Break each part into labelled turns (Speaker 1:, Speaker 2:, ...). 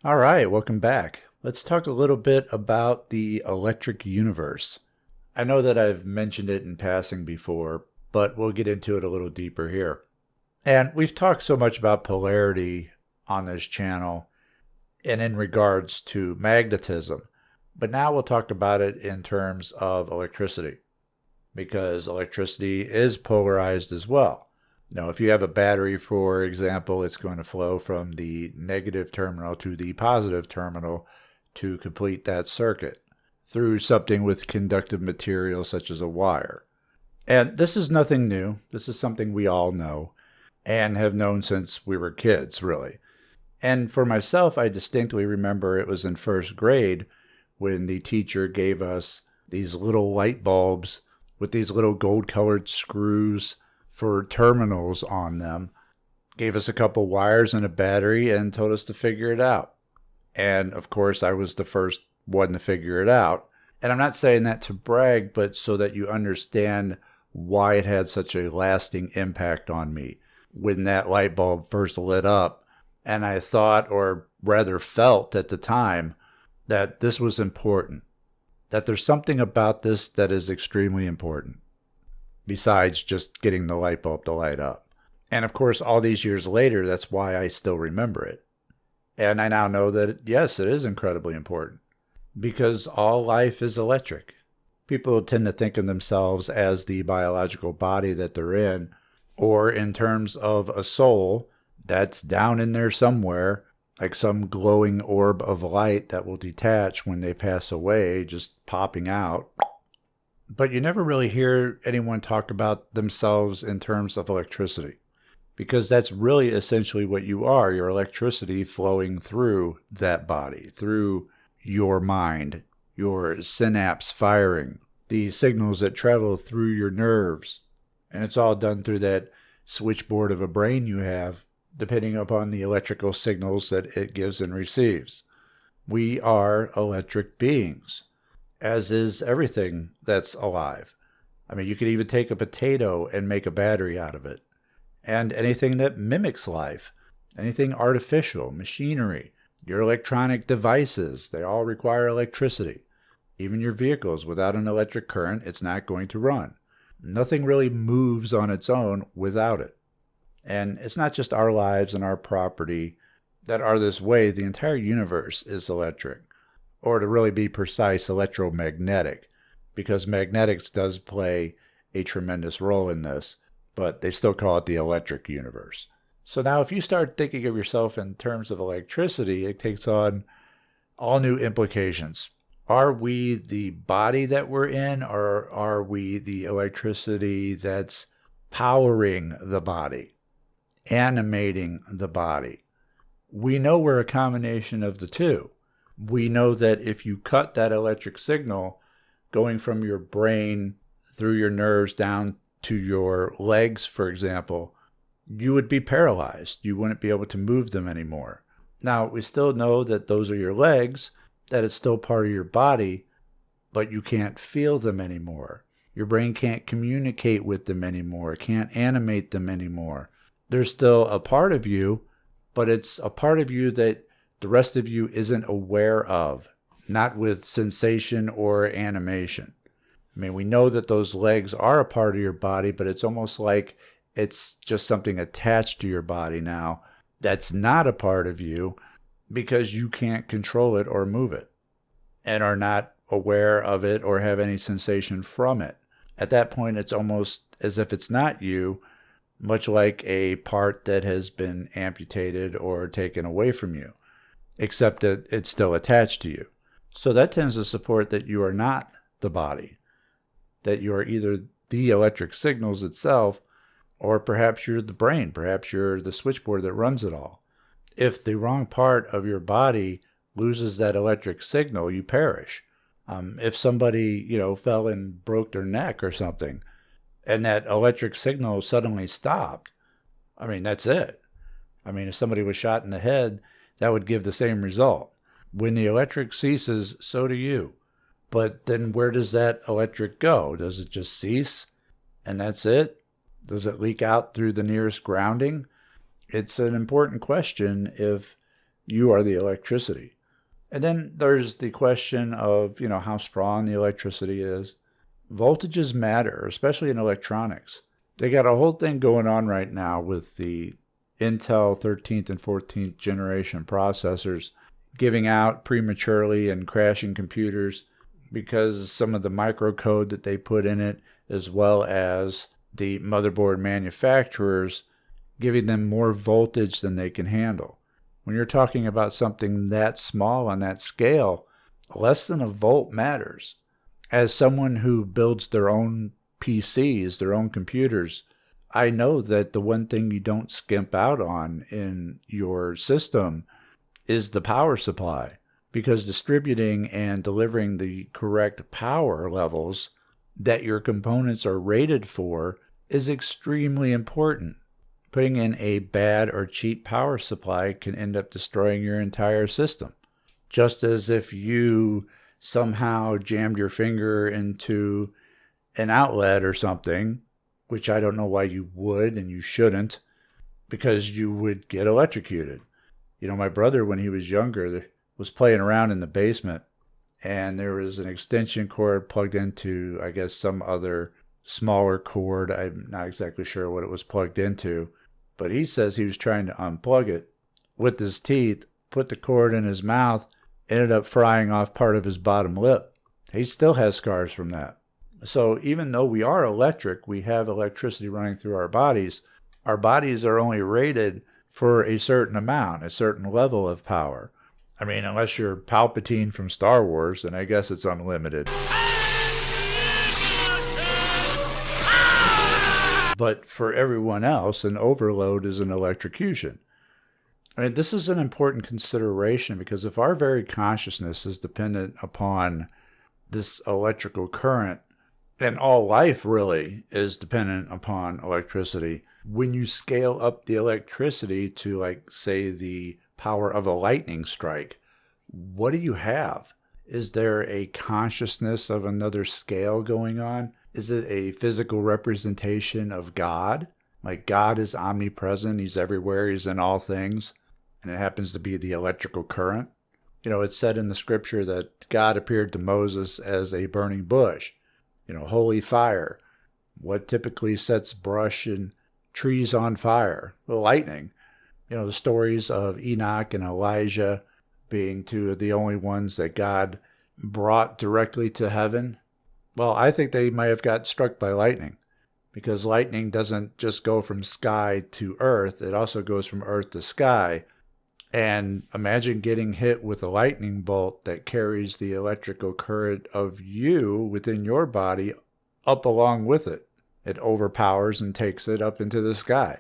Speaker 1: All right, welcome back. Let's talk a little bit about the electric universe. I know that I've mentioned it in passing before, but we'll get into it a little deeper here. And we've talked so much about polarity on this channel and in regards to magnetism, but now we'll talk about it in terms of electricity because electricity is polarized as well. Now, if you have a battery, for example, it's going to flow from the negative terminal to the positive terminal to complete that circuit through something with conductive material such as a wire. And this is nothing new. This is something we all know and have known since we were kids, really. And for myself, I distinctly remember it was in first grade when the teacher gave us these little light bulbs with these little gold-colored screws for terminals on them, gave us a couple wires and a battery, and told us to figure it out. And of course, I was the first one to figure it out. And I'm not saying that to brag, but so that you understand why it had such a lasting impact on me. When that light bulb first lit up, and I thought, or rather felt at the time, that this was important, that there's something about this that is extremely important, besides just getting the light bulb to light up. And of course, all these years later, that's why I still remember it. And I now know that, yes, it is incredibly important, because all life is electric. People tend to think of themselves as the biological body that they're in, or in terms of a soul that's down in there somewhere, like some glowing orb of light that will detach when they pass away, just popping out. But you never really hear anyone talk about themselves in terms of electricity, because that's really essentially what you are. Your electricity flowing through that body, through your mind, your synapse firing, the signals that travel through your nerves. And it's all done through that switchboard of a brain you have, depending upon the electrical signals that it gives and receives. We are electric beings, as is everything that's alive. I mean, you could even take a potato and make a battery out of it. And anything that mimics life, anything artificial, machinery, your electronic devices, they all require electricity. Even your vehicles, without an electric current, it's not going to run. Nothing really moves on its own without it. And it's not just our lives and our property that are this way. The entire universe is electric. Or to really be precise, electromagnetic, because magnetics does play a tremendous role in this, but they still call it the electric universe. So now if you start thinking of yourself in terms of electricity, it takes on all new implications. Are we the body that we're in, or are we the electricity that's powering the body, animating the body? We know we're a combination of the two. We know that if you cut that electric signal going from your brain through your nerves down to your legs, for example, you would be paralyzed. You wouldn't be able to move them anymore. Now, we still know that those are your legs, that it's still part of your body, but you can't feel them anymore. Your brain can't communicate with them anymore, can't animate them anymore. They're still a part of you, but it's a part of you that the rest of you isn't aware of, not with sensation or animation. I mean, we know that those legs are a part of your body, but it's almost like it's just something attached to your body now that's not a part of you because you can't control it or move it and are not aware of it or have any sensation from it. At that point, it's almost as if it's not you, much like a part that has been amputated or taken away from you, except that it's still attached to you. So that tends to support that you are not the body, that you are either the electric signals itself, or perhaps you're the brain, perhaps you're the switchboard that runs it all. If the wrong part of your body loses that electric signal, you perish. If somebody, fell and broke their neck or something, and that electric signal suddenly stopped, I mean, that's it. I mean, if somebody was shot in the head, that would give the same result. When the electric ceases, so do you. But then where does that electric go? Does it just cease and that's it? Does it leak out through the nearest grounding? It's an important question if You are the electricity. And then there's the question of, how strong the electricity is. Voltages matter, especially in electronics. They got a whole thing going on right now with the Intel 13th and 14th generation processors giving out prematurely and crashing computers because some of the microcode that they put in it, as well as the motherboard manufacturers giving them more voltage than they can handle. When you're talking about something that small on that scale, less than a volt matters. As someone who builds their own PCs, their own computers, I know that the one thing you don't skimp out on in your system is the power supply, because distributing and delivering the correct power levels that your components are rated for is extremely important. Putting in a bad or cheap power supply can end up destroying your entire system. Just as if you somehow jammed your finger into an outlet or something, which I don't know why you would and you shouldn't, because you would get electrocuted. My brother, when he was younger, was playing around in the basement, and there was an extension cord plugged into, I guess, some other smaller cord. I'm not exactly sure what it was plugged into, but he says he was trying to unplug it with his teeth, put the cord in his mouth, ended up frying off part of his bottom lip. He still has scars from that. So even though we are electric, we have electricity running through our bodies are only rated for a certain amount, a certain level of power. I mean, unless you're Palpatine from Star Wars, then I guess it's unlimited. But for everyone else, an overload is an electrocution. I mean, this is an important consideration because if our very consciousness is dependent upon this electrical current, and all life really is dependent upon electricity, when you scale up the electricity to, like, say, the power of a lightning strike, what do you have? Is there a consciousness of another scale going on? Is it a physical representation of God? Like, God is omnipresent, he's everywhere, he's in all things, and it happens to be the electrical current. It's said in the scripture that God appeared to Moses as a burning bush, holy fire. What typically sets brush and trees on fire? The lightning. The stories of Enoch and Elijah being two of the only ones that God brought directly to heaven. Well, I think they might have got struck by lightning, because lightning doesn't just go from sky to earth, it also goes from earth to sky. And imagine getting hit with a lightning bolt that carries the electrical current of you within your body up along with it. It overpowers and takes it up into the sky,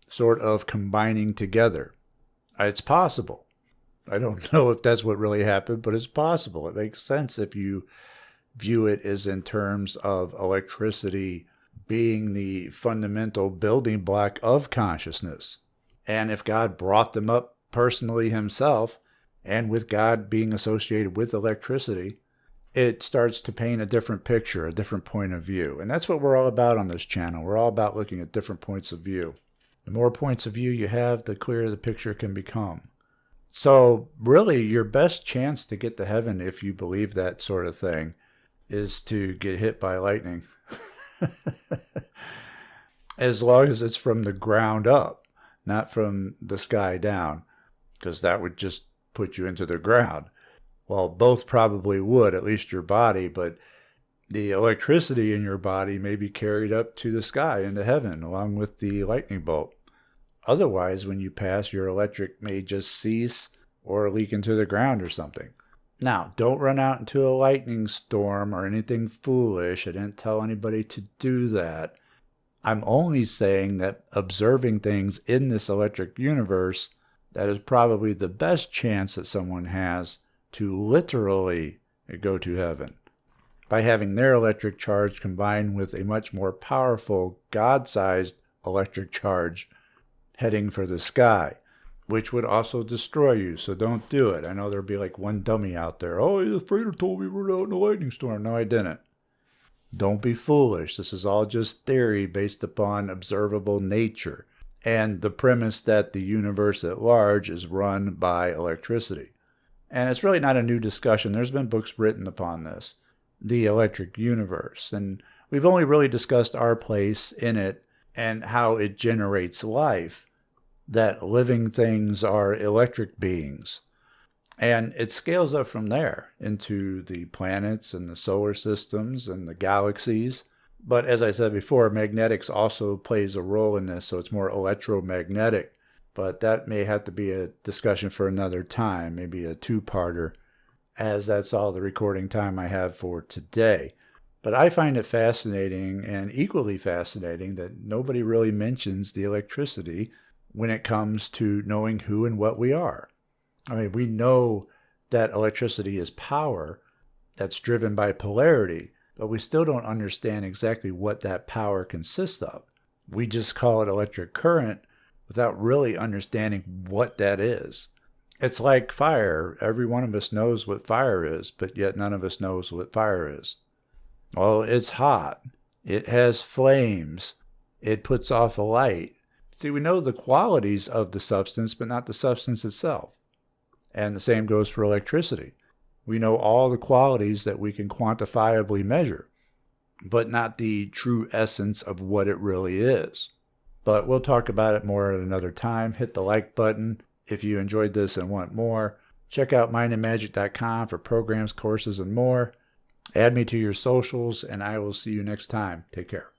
Speaker 1: sort of combining together. It's possible. I don't know if that's what really happened, but it's possible. It makes sense if you view it as in terms of electricity being the fundamental building block of consciousness. And if God brought them up personally himself, and with God being associated with electricity, it starts to paint a different picture, a different point of view. And that's what we're all about on this channel. We're all about looking at different points of view. The more points of view you have, the clearer the picture can become. So really, your best chance to get to heaven, if you believe that sort of thing, is to get hit by lightning. As long as it's from the ground up, not from the sky down, because that would just put you into the ground. Well, both probably would, at least your body, but the electricity in your body may be carried up to the sky into heaven along with the lightning bolt. Otherwise, when you pass, your electric may just cease or leak into the ground or something. Now, don't run out into a lightning storm or anything foolish. I didn't tell anybody to do that. I'm only saying that observing things in this electric universe, that is probably the best chance that someone has to literally go to heaven, by having their electric charge combined with a much more powerful, God-sized electric charge heading for the sky, which would also destroy you. So don't do it. I know there'll be like one dummy out there. Oh, the Frater told me we're out in a lightning storm. No, I didn't. Don't be foolish. This is all just theory based upon observable nature. and the premise that the universe at large is run by electricity. And it's really not a new discussion. There's been books written upon this, the electric universe. And we've only really discussed our place in it and how it generates life, that living things are electric beings. And it scales up from there into the planets and the solar systems and the galaxies. But as I said before, magnetics also plays a role in this, so it's more electromagnetic. But that may have to be a discussion for another time, maybe a two-parter, as that's all the recording time I have for today. But I find it fascinating and equally fascinating that nobody really mentions the electricity when it comes to knowing who and what we are. I mean, we know that electricity is power that's driven by polarity, but we still don't understand exactly what that power consists of. We just call it electric current without really understanding what that is. It's like fire. Every one of us knows what fire is, but yet none of us knows what fire is. Well, it's hot. It has flames. It puts off a light. See, we know the qualities of the substance, but not the substance itself. And the same goes for electricity. We know all the qualities that we can quantifiably measure, but not the true essence of what it really is. But we'll talk about it more at another time. Hit the like button if you enjoyed this and want more. Check out mindandmagic.com for programs, courses, and more. Add me to your socials, and I will see you next time. Take care.